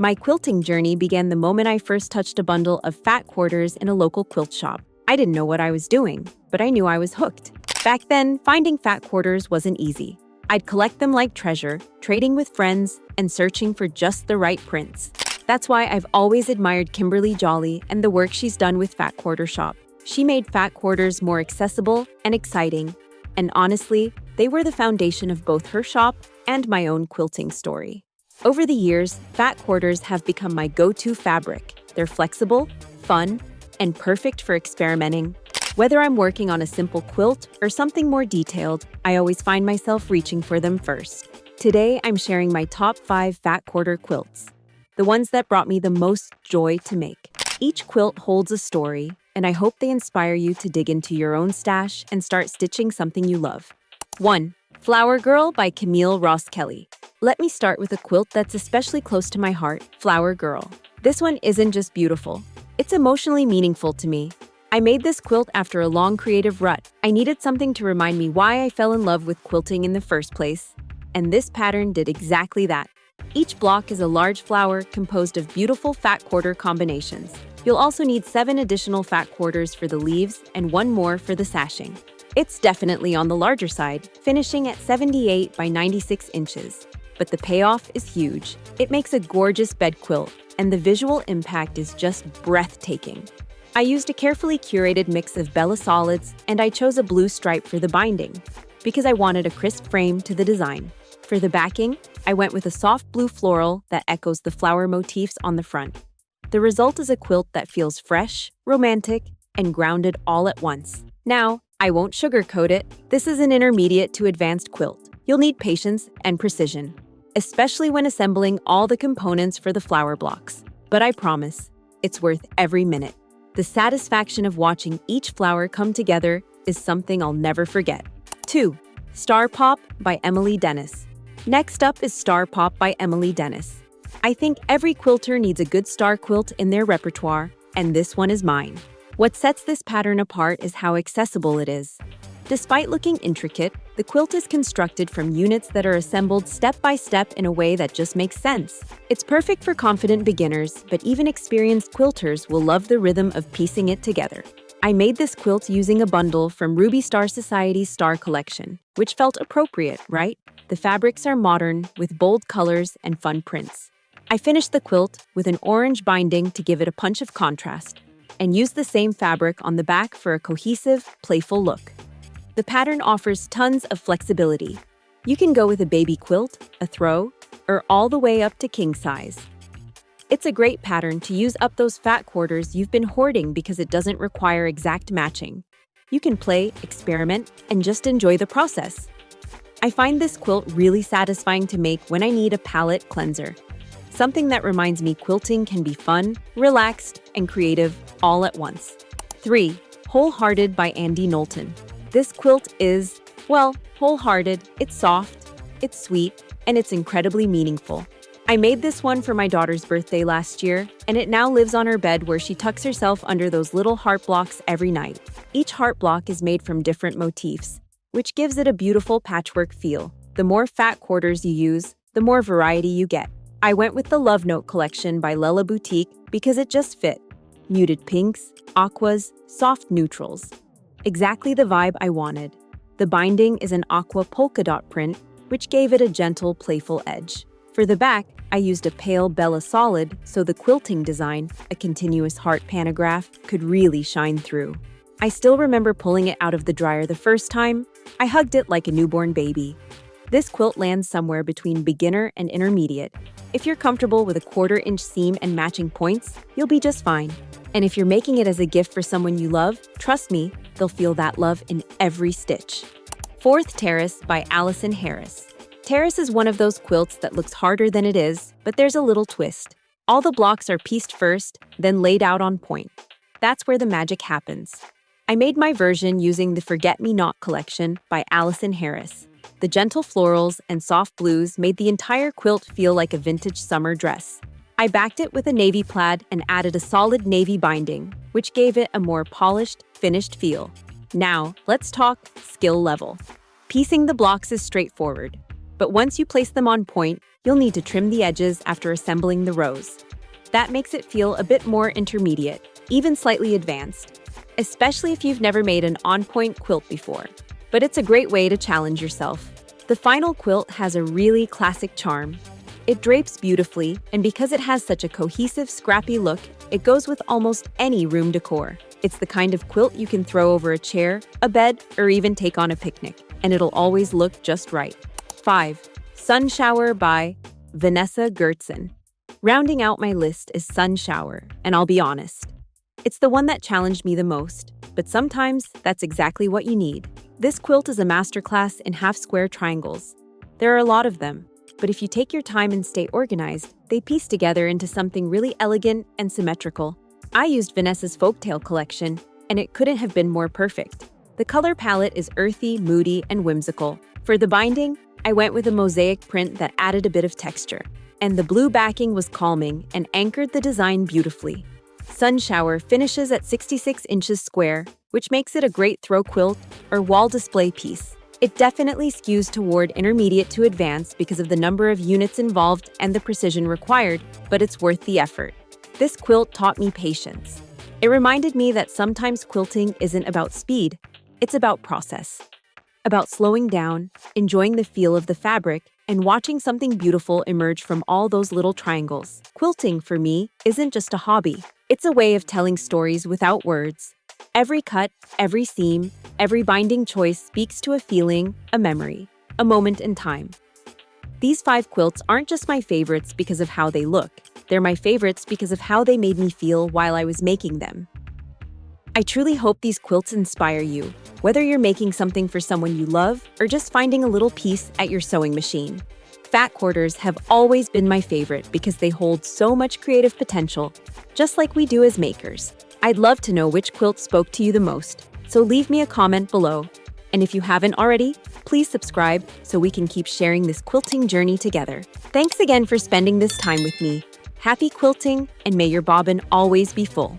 My quilting journey began the moment I first touched a bundle of fat quarters in a local quilt shop. I didn't know what I was doing, but I knew I was hooked. Back then, finding fat quarters wasn't easy. I'd collect them like treasure, trading with friends, and searching for just the right prints. That's why I've always admired Kimberly Jolly and the work she's done with Fat Quarter Shop. She made fat quarters more accessible and exciting, and honestly, they were the foundation of both her shop and my own quilting story. Over the years, fat quarters have become my go-to fabric. They're flexible, fun, and perfect for experimenting. Whether I'm working on a simple quilt or something more detailed, I always find myself reaching for them first. Today, I'm sharing my top 5 fat quarter quilts, the ones that brought me the most joy to make. Each quilt holds a story, and I hope they inspire you to dig into your own stash and start stitching something you love. 1. Flower Girl by Camille Ross Kelly. Let me start with a quilt that's especially close to my heart, Flower Girl. This one isn't just beautiful, it's emotionally meaningful to me. I made this quilt after a long creative rut. I needed something to remind me why I fell in love with quilting in the first place, and this pattern did exactly that. Each block is a large flower composed of beautiful fat quarter combinations. You'll also need 7 additional fat quarters for the leaves and 1 more for the sashing. It's definitely on the larger side, finishing at 78 by 96 inches. But the payoff is huge. It makes a gorgeous bed quilt, and the visual impact is just breathtaking. I used a carefully curated mix of Bella Solids, and I chose a blue stripe for the binding, because I wanted a crisp frame to the design. For the backing, I went with a soft blue floral that echoes the flower motifs on the front. The result is a quilt that feels fresh, romantic, and grounded all at once. Now, I won't sugarcoat it. This is an intermediate to advanced quilt. You'll need patience and precision, especially when assembling all the components for the flower blocks. But I promise, it's worth every minute. The satisfaction of watching each flower come together is something I'll never forget. 2. Star Pop by Emily Dennis. Next up is Star Pop by Emily Dennis. I think every quilter needs a good star quilt in their repertoire, and this one is mine. What sets this pattern apart is how accessible it is. Despite looking intricate, the quilt is constructed from units that are assembled step by step in a way that just makes sense. It's perfect for confident beginners, but even experienced quilters will love the rhythm of piecing it together. I made this quilt using a bundle from Ruby Star Society's Star Collection, which felt appropriate, right? The fabrics are modern, with bold colors and fun prints. I finished the quilt with an orange binding to give it a punch of contrast, and used the same fabric on the back for a cohesive, playful look. The pattern offers tons of flexibility. You can go with a baby quilt, a throw, or all the way up to king size. It's a great pattern to use up those fat quarters you've been hoarding because it doesn't require exact matching. You can play, experiment, and just enjoy the process. I find this quilt really satisfying to make when I need a palette cleanser. Something that reminds me quilting can be fun, relaxed, and creative all at once. 3. Wholehearted by Andy Knowlton. This quilt is, well, wholehearted. It's soft, it's sweet, and it's incredibly meaningful. I made this one for my daughter's birthday last year, and it now lives on her bed where she tucks herself under those little heart blocks every night. Each heart block is made from different motifs, which gives it a beautiful patchwork feel. The more fat quarters you use, the more variety you get. I went with the Love Note collection by Lella Boutique because it just fit. Muted pinks, aquas, soft neutrals. Exactly the vibe I wanted. The binding is an aqua polka dot print, which gave it a gentle, playful edge. For the back, I used a pale Bella Solid so the quilting design, a continuous heart pantograph, could really shine through. I still remember pulling it out of the dryer the first time. I hugged it like a newborn baby. This quilt lands somewhere between beginner and intermediate. If you're comfortable with a 1/4 inch seam and matching points, you'll be just fine. And if you're making it as a gift for someone you love, trust me, they'll feel that love in every stitch. 4th Terrace by Allison Harris. Terrace is one of those quilts that looks harder than it is, but there's a little twist. All the blocks are pieced first, then laid out on point. That's where the magic happens. I made my version using the Forget Me Not collection by Allison Harris. The gentle florals and soft blues made the entire quilt feel like a vintage summer dress. I backed it with a navy plaid and added a solid navy binding, which gave it a more polished, finished feel. Now, let's talk skill level. Piecing the blocks is straightforward. But once you place them on point, you'll need to trim the edges after assembling the rows. That makes it feel a bit more intermediate, even slightly advanced, especially if you've never made an on-point quilt before. But it's a great way to challenge yourself. The final quilt has a really classic charm. It drapes beautifully, and because it has such a cohesive, scrappy look, it goes with almost any room decor. It's the kind of quilt you can throw over a chair, a bed, or even take on a picnic, and it'll always look just right. 5. Sunshower by Vanessa Gertson. Rounding out my list is Sunshower, and I'll be honest. It's the one that challenged me the most, but sometimes that's exactly what you need. This quilt is a masterclass in half-square triangles. There are a lot of them, but if you take your time and stay organized, they piece together into something really elegant and symmetrical. I used Vanessa's Folktale collection, and it couldn't have been more perfect. The color palette is earthy, moody, and whimsical. For the binding, I went with a mosaic print that added a bit of texture, and the blue backing was calming and anchored the design beautifully. Sunshower finishes at 66 inches square, which makes it a great throw quilt or wall display piece. It definitely skews toward intermediate to advanced because of the number of units involved and the precision required, but it's worth the effort. This quilt taught me patience. It reminded me that sometimes quilting isn't about speed, it's about process. About slowing down, enjoying the feel of the fabric, and watching something beautiful emerge from all those little triangles. Quilting, for me, isn't just a hobby. It's a way of telling stories without words. Every cut, every seam, every binding choice speaks to a feeling, a memory, a moment in time. These 5 quilts aren't just my favorites because of how they look. They're my favorites because of how they made me feel while I was making them. I truly hope these quilts inspire you, whether you're making something for someone you love or just finding a little piece at your sewing machine. Fat quarters have always been my favorite because they hold so much creative potential, just like we do as makers. I'd love to know which quilt spoke to you the most, so leave me a comment below. And if you haven't already, please subscribe so we can keep sharing this quilting journey together. Thanks again for spending this time with me. Happy quilting, and may your bobbin always be full.